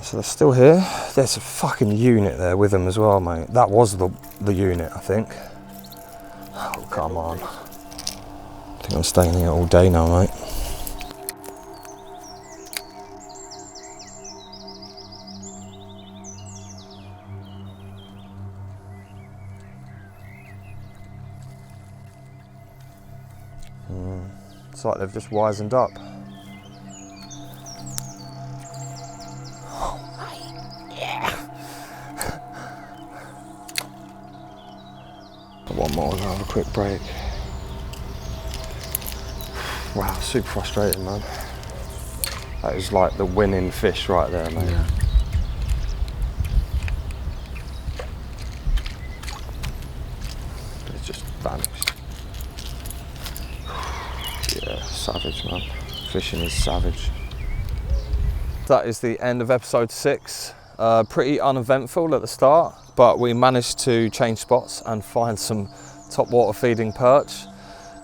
So they're still here. There's a fucking unit there with them as well, mate. That was the unit, I think. Oh, come on. I think I'm staying here all day now, mate. It's like they've just wisened up. One more and I'll have a quick break. Wow, super frustrating, man. That is like the winning fish right there, mate. Yeah. It's just vanished. Yeah, savage, man. Fishing is savage. That is the end of episode 6. Pretty uneventful at the start, but we managed to change spots and find some top water feeding perch.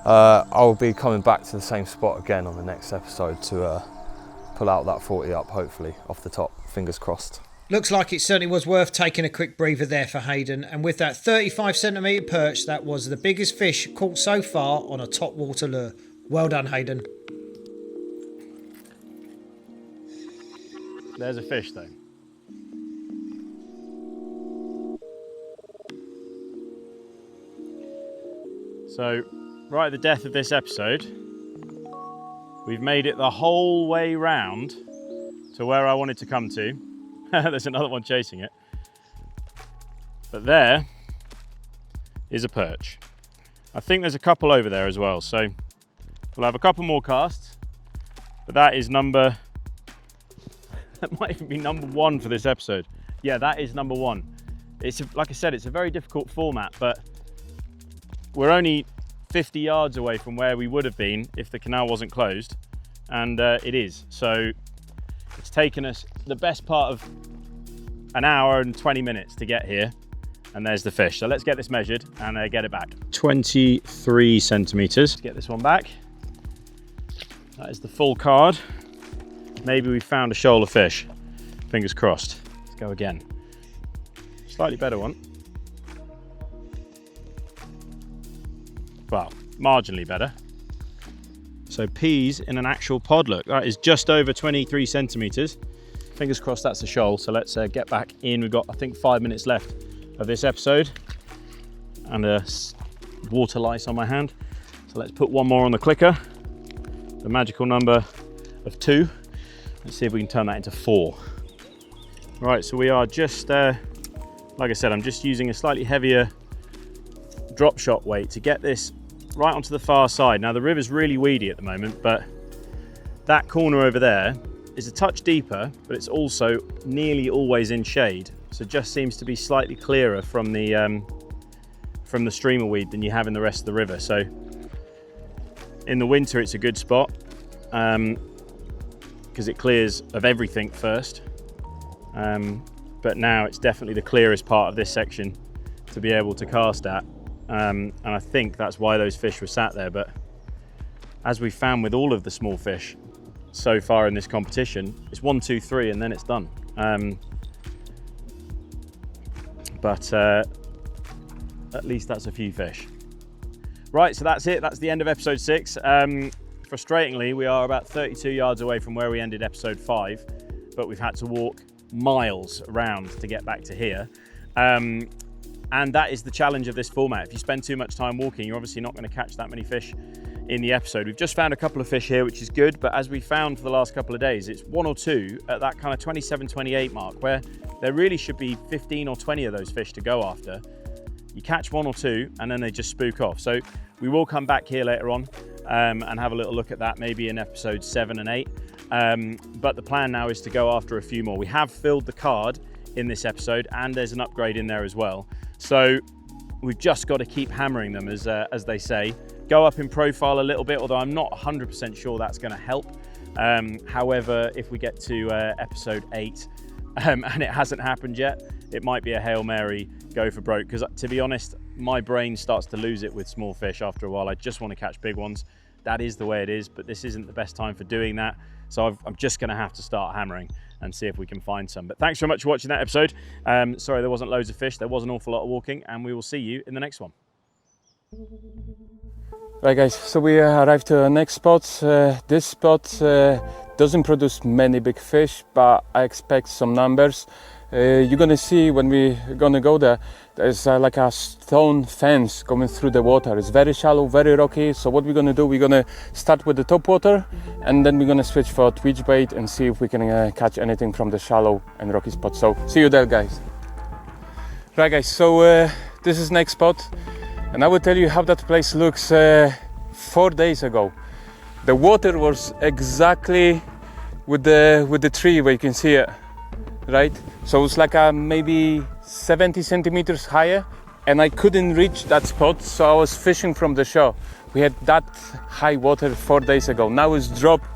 I'll be coming back to the same spot again on the next episode to pull out that 40 up, hopefully, off the top, fingers crossed. Looks like it certainly was worth taking a quick breather there for Hayden, and with that 35cm perch, that was the biggest fish caught so far on a top water lure. Well done, Hayden. There's a fish though. So, right at the death of this episode, we've made it the whole way round to where I wanted to come to. There's another one chasing it. But there is a perch. I think there's a couple over there as well, so we'll have a couple more casts, but that is that might even be number 1 for this episode. Yeah, that is number 1. Like I said, it's a very difficult format, but we're only 50 yards away from where we would have been if the canal wasn't closed, and it is. So it's taken us the best part of an hour and 20 minutes to get here, and there's the fish. So let's get this measured and get it back. 23 centimeters. Let's get this one back. That is the full card. Maybe we found a shoal of fish. Fingers crossed. Let's go again. Slightly better one. Well, marginally better. So peas in an actual pod. Look, that is just over 23 centimeters. Fingers crossed that's a shoal. So let's get back in. We've got, I think, 5 minutes left of this episode, and a water lice on my hand. So let's put one more on the clicker. The magical number of 2. Let's see if we can turn that into 4. Right, so we are just, like I said, I'm just using a slightly heavier drop shot weight to get this right onto the far side. Now the river's really weedy at the moment, but that corner over there is a touch deeper, but it's also nearly always in shade. So it just seems to be slightly clearer from the streamer weed than you have in the rest of the river. So in the winter, it's a good spot because it clears of everything first. But now it's definitely the clearest part of this section to be able to cast at. And I think that's why those fish were sat there. But as we found with all of the small fish so far in this competition, it's 1, 2, 3, and then it's done. But at least that's a few fish. Right, so that's it. That's the end of episode 6. Frustratingly, we are about 32 yards away from where we ended episode 5, but we've had to walk miles around to get back to here. And that is the challenge of this format. If you spend too much time walking, you're obviously not going to catch that many fish in the episode. We've just found a couple of fish here, which is good, but as we found for the last couple of days, it's 1 or 2 at that kind of 27, 28 mark, where there really should be 15 or 20 of those fish to go after. You catch 1 or 2 and then they just spook off. So we will come back here later on and have a little look at that, maybe in episodes 7 and 8. But the plan now is to go after a few more. We have filled the card in this episode, and there's an upgrade in there as well. So we've just got to keep hammering them, as they say. Go up in profile a little bit, although I'm not 100% sure that's going to help. However, if we get to episode 8 and it hasn't happened yet, it might be a Hail Mary, go for broke, because to be honest, my brain starts to lose it with small fish after a while. I just want to catch big ones. That is the way it is, but this isn't the best time for doing that. So I'm just going to have to start hammering and see if we can find some. But thanks so much for watching that episode. Sorry there wasn't loads of fish. There was an awful lot of walking, and we will see you in the next one. Right guys, so we arrived to our next spot. This spot doesn't produce many big fish, but I expect some numbers. You're gonna see when we're gonna go there, there's like a stone fence going through the water. It's very shallow, very rocky. So what we're gonna do, we're gonna start with the top water, and then we're gonna switch for twitch bait and see if we can catch anything from the shallow and rocky spot. So see you there guys. Right guys, so this is next spot, and I will tell you how that place looks 4 days ago. The water was exactly with the tree where you can see it, right? So it's like maybe 70 centimeters higher, and I couldn't reach that spot, so I was fishing from the shore. We had that high water 4 days ago. Now it's dropped.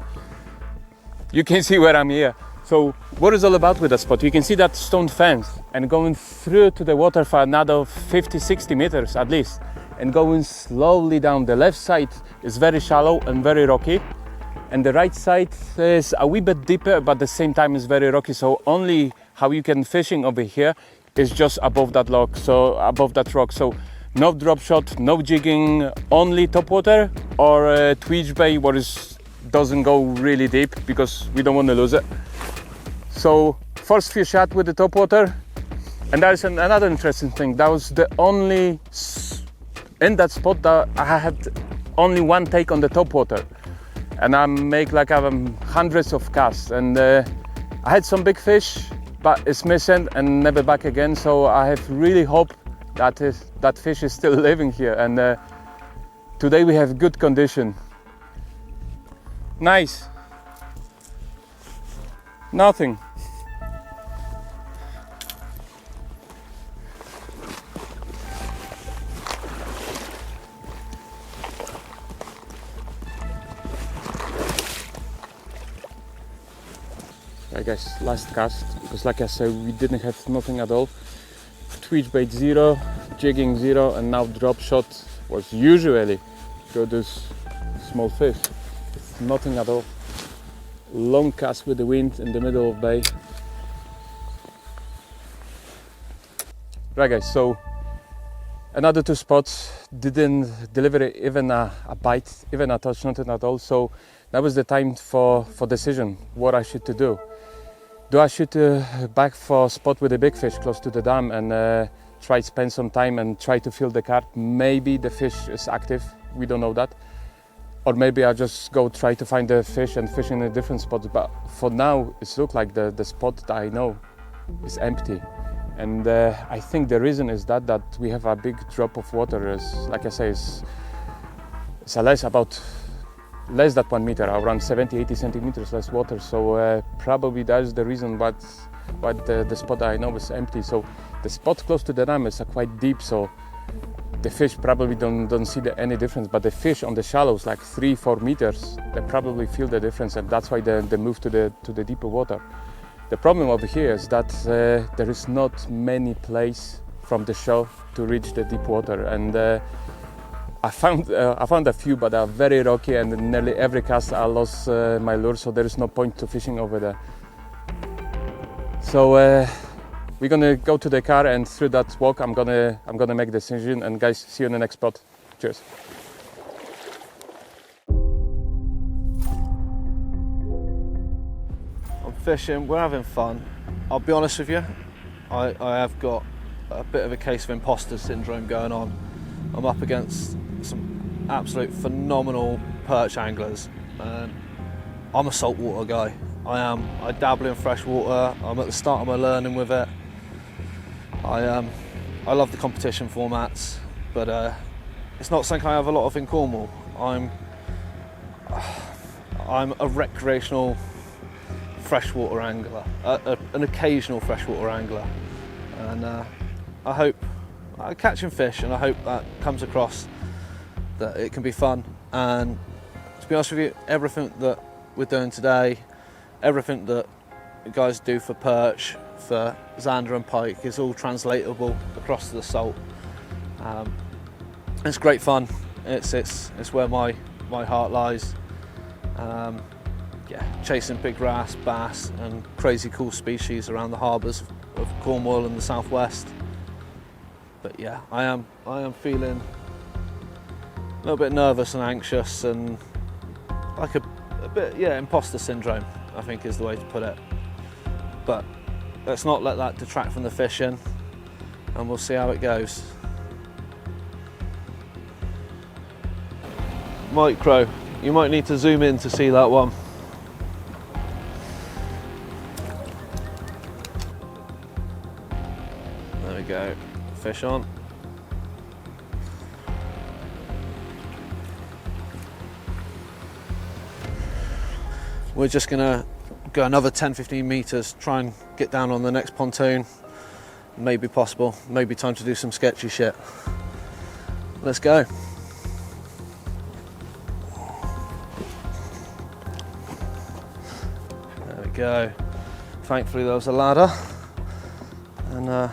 You can see where I'm here. So what is all about with that spot? You can see that stone fence, and going through to the water for another 50-60 meters at least, and going slowly down. The left side is very shallow and very rocky, and the right side is a wee bit deeper, but at the same time is very rocky. So only how you can fishing over here is just above that rock. So no drop shot, no jigging, only top water or twitch bait, what doesn't go really deep because we don't want to lose it. So first few shot with the top water, and that is another interesting thing. That was the only in that spot that I had only one take on the top water, and I make like hundreds of casts, and I had some big fish, but it's missing and never back again. So I have really hope that that fish is still living here. And today we have good condition. Nice. Nothing. I guess last cast, because like I said, we didn't have nothing at all. Twitch bait 0, jigging 0, and now drop shot was usually go those small fish. Nothing at all. Long cast with the wind in the middle of bay. Right guys, so another 2 spots, didn't deliver even a bite, even a touch, nothing at all. So that was the time for decision, what I should to do. Do I shoot back for a spot with a big fish close to the dam and try to spend some time and try to fill the cart? Maybe the fish is active, we don't know that. Or maybe I just go try to find the fish and fish in a different spot. But for now, it looks like the spot that I know is empty. And I think the reason is that we have a big drop of water. Like I say, it's less than 1 meter, around 70-80 centimeters less water. So probably that's the reason why the spot that I know is empty. So the spot close to the dam is quite deep, so the fish probably don't see any difference. But the fish on the shallows, like 3-4 meters, they probably feel the difference, and that's why they move to the deeper water. The problem over here is that there is not many places from the shore to reach the deep water, and I found a few, but they are very rocky, and nearly every cast I lost my lure, so there is no point to fishing over there. So we're gonna go to the car, and through that walk I'm gonna make a decision. And guys, see you in the next spot. Cheers. I'm fishing, we're having fun. I'll be honest with you, I have got a bit of a case of imposter syndrome going on. I'm up against some absolute phenomenal perch anglers, and I'm a saltwater guy. I dabble in freshwater. I'm at the start of my learning with it. I love the competition formats, but it's not something I have a lot of in Cornwall. I'm a recreational freshwater angler, an occasional freshwater angler, and I hope catching fish, and I hope that comes across, that it can be fun. And to be honest with you, everything that we're doing today, everything that you guys do for perch, for zander and pike, is all translatable across to the salt. It's great fun. It's where my heart lies. Yeah, chasing big wrasse, bass, and crazy cool species around the harbours of Cornwall and the southwest. But yeah, I am feeling a little bit nervous and anxious, and like a bit, yeah, imposter syndrome, I think is the way to put it. But let's not let that detract from the fishing, and we'll see how it goes. Micro, you might need to zoom in to see that one. There we go, fish on. We're just gonna go another 10-15 meters, try and get down on the next pontoon. Maybe possible, maybe time to do some sketchy shit. Let's go. There we go. Thankfully there was a ladder, and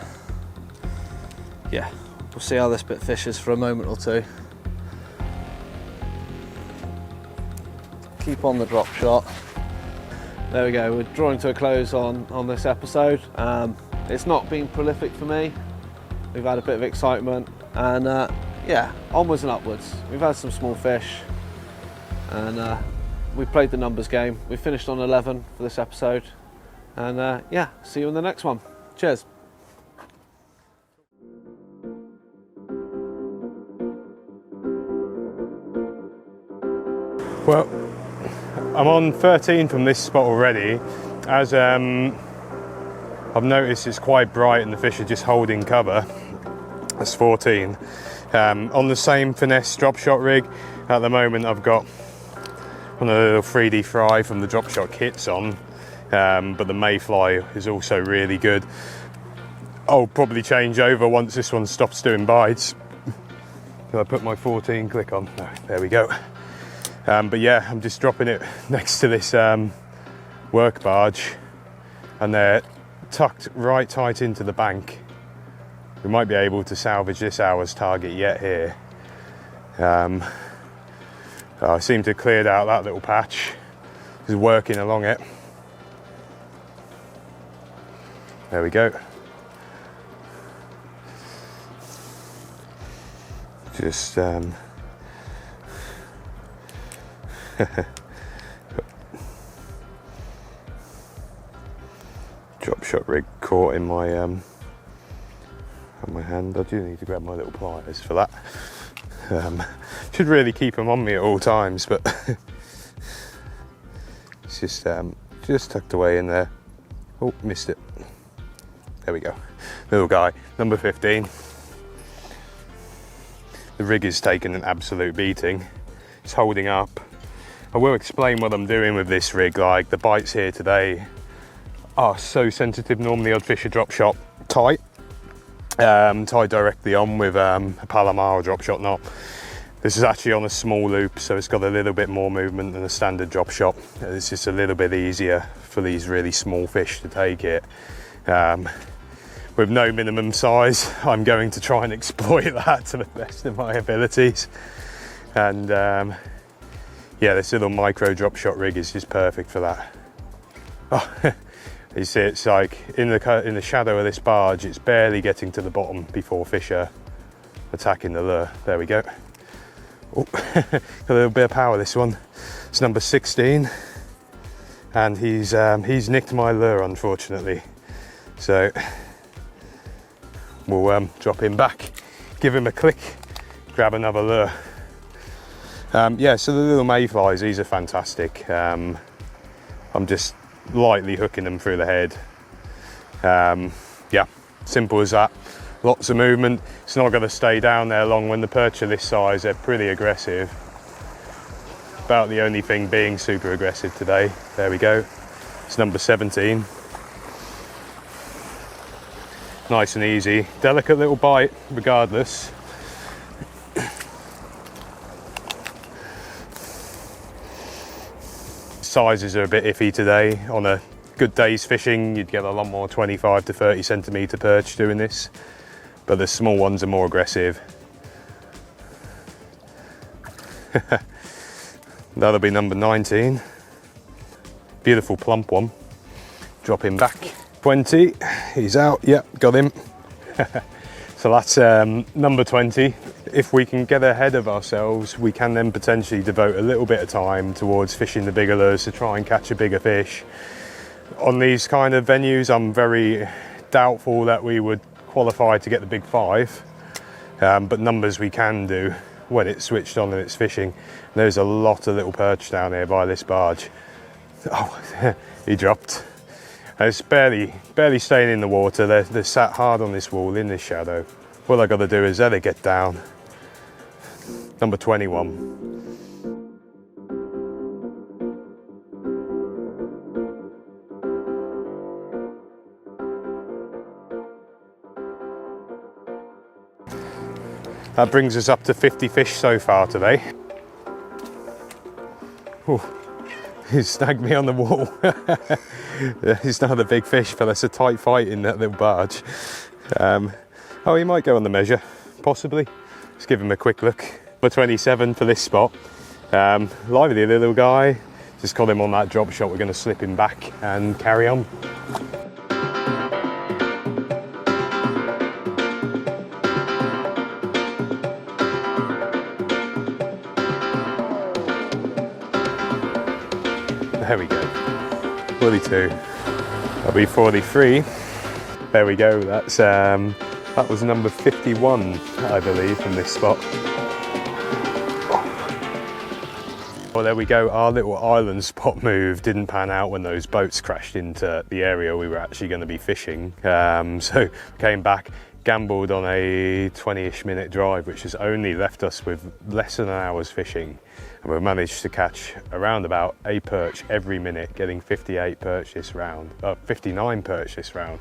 yeah, we'll see how this bit fishes for a moment or two. Keep on the drop shot. There we go, we're drawing to a close on this episode. It's not been prolific for me. We've had a bit of excitement, and yeah, onwards and upwards. We've had some small fish, and we played the numbers game. We finished on 11 for this episode, and yeah, see you in the next one. Cheers. Well, I'm on 13 from this spot already. As I've noticed it's quite bright and the fish are just holding cover. That's 14. On the same finesse drop shot rig, at the moment I've got one of the little 3D fry from the drop shot kits on, but the mayfly is also really good. I'll probably change over once this one stops doing bites. So I put my 14 click on. Oh, there we go. But yeah, I'm just dropping it next to this work barge, and they're tucked right tight into the bank. We might be able to salvage this hour's target yet here. I seem to have cleared out that little patch. Just working along it. There we go. Just drop shot rig caught in my on my hand. I do need to grab my little pliers for that. Should really keep them on me at all times, but it's just tucked away in there. Oh, missed it. There we go. Little guy, number 15. The rig is taking an absolute beating. It's holding up. I will explain what I'm doing with this rig. Like, the bites here today are so sensitive. Normally I'd fish a drop shot tight, tied directly on with a Palomar drop shot knot. This is actually on a small loop, so it's got a little bit more movement than a standard drop shot. It's just a little bit easier for these really small fish to take it. With no minimum size, I'm going to try and exploit that to the best of my abilities. And yeah, this little micro drop shot rig is just perfect for that. Oh, you see, it's like in the shadow of this barge, it's barely getting to the bottom before fish are attacking the lure. There we go. Oh, got a little bit of power, this one. It's number 16, and he's nicked my lure, unfortunately. So we'll drop him back, give him a click, grab another lure. Yeah, so the little mayflies, these are fantastic. I'm just lightly hooking them through the head. Yeah, simple as that. Lots of movement. It's not going to stay down there long. When the perch are this size, they're pretty aggressive. About the only thing being super aggressive today. There we go. It's number 17. Nice and easy. Delicate little bite, regardless. Sizes are a bit iffy today. On a good day's fishing, you'd get a lot more 25 to 30 centimetre perch doing this, but the small ones are more aggressive. That'll be number 19. Beautiful plump one. Drop him back. 20, he's out. Yep, got him. So that's number 20. If we can get ahead of ourselves, we can then potentially devote a little bit of time towards fishing the bigger lures to try and catch a bigger fish. On these kind of venues, I'm very doubtful that we would qualify to get the big 5, but numbers we can do when it's switched on and it's fishing. There's a lot of little perch down here by this barge. Oh, he dropped. It's barely staying in the water. They're sat hard on this wall in this shadow. All I got to do is let it get down. Number 21. That brings us up to 50 fish so far today. Ooh, he snagged me on the wall. He's not a big fish, but that's a tight fight in that little barge. Oh, he might go on the measure, possibly. Let's give him a quick look. Number 27 for this spot. Lively little guy. Just got him on that drop shot. We're going to slip him back and carry on. There we go, 42, that'll be 43. There we go, that's that was number 51, I believe, from this spot. Well, there we go. Our little island spot move didn't pan out when those boats crashed into the area we were actually going to be fishing. So came back, gambled on a 20-ish minute drive, which has only left us with less than an hour's fishing. And we've managed to catch around about a perch every minute, getting 58 perch this round, 59 perch this round.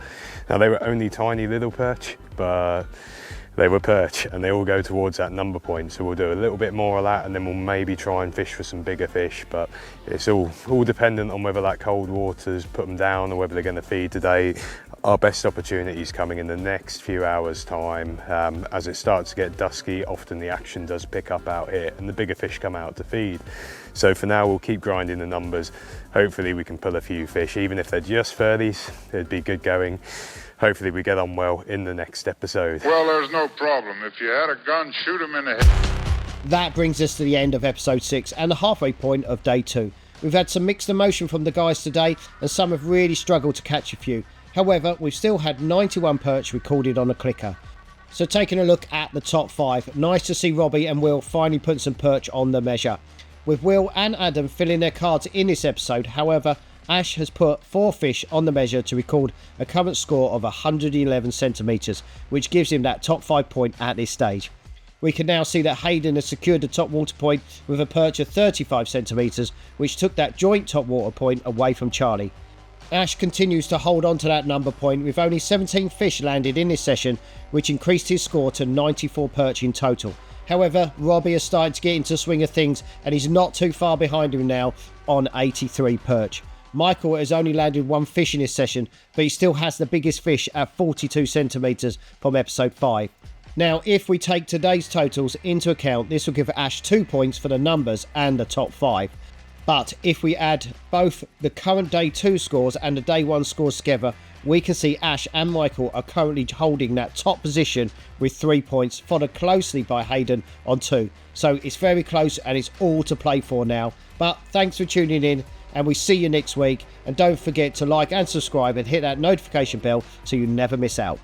Now, they were only tiny little perch, but they were perch, and they all go towards that number point. So we'll do a little bit more of that, and then we'll maybe try and fish for some bigger fish. But it's all dependent on whether that cold water's put them down or whether they're going to feed today. Our best opportunity is coming in the next few hours' time. As it starts to get dusky, often the action does pick up out here, and the bigger fish come out to feed. So for now, we'll keep grinding the numbers. Hopefully we can pull a few fish, even if they're just furlies. It'd be good going. Hopefully we get on well in the next episode. Well, there's no problem. If you had a gun, shoot him in the head. That brings us to the end of episode 6 and the halfway point of day 2. We've had some mixed emotion from the guys today, and some have really struggled to catch a few. However, we've still had 91 perch recorded on a clicker. So taking a look at the top 5, nice to see Robbie and Will finally put some perch on the measure. With Will and Adam filling their cards in this episode, however, Ash has put 4 fish on the measure to record a current score of 111 centimetres, which gives him that top 5 point at this stage. We can now see that Hayden has secured the top water point with a perch of 35 centimetres, which took that joint top water point away from Charlie. Ash continues to hold on to that number point with only 17 fish landed in this session, which increased his score to 94 perch in total. However, Robbie has started to get into the swing of things, and he's not too far behind him now on 83 perch. Michael has only landed 1 fish in this session, but he still has the biggest fish at 42 centimetres from episode 5. Now, if we take today's totals into account, this will give Ash 2 points for the numbers and the top 5. But if we add both the current day 2 scores and the day 1 scores together, we can see Ash and Michael are currently holding that top position with 3 points, followed closely by Hayden on 2. So it's very close and it's all to play for now. But thanks for tuning in, and we see you next week. And don't forget to like and subscribe and hit that notification bell so you never miss out.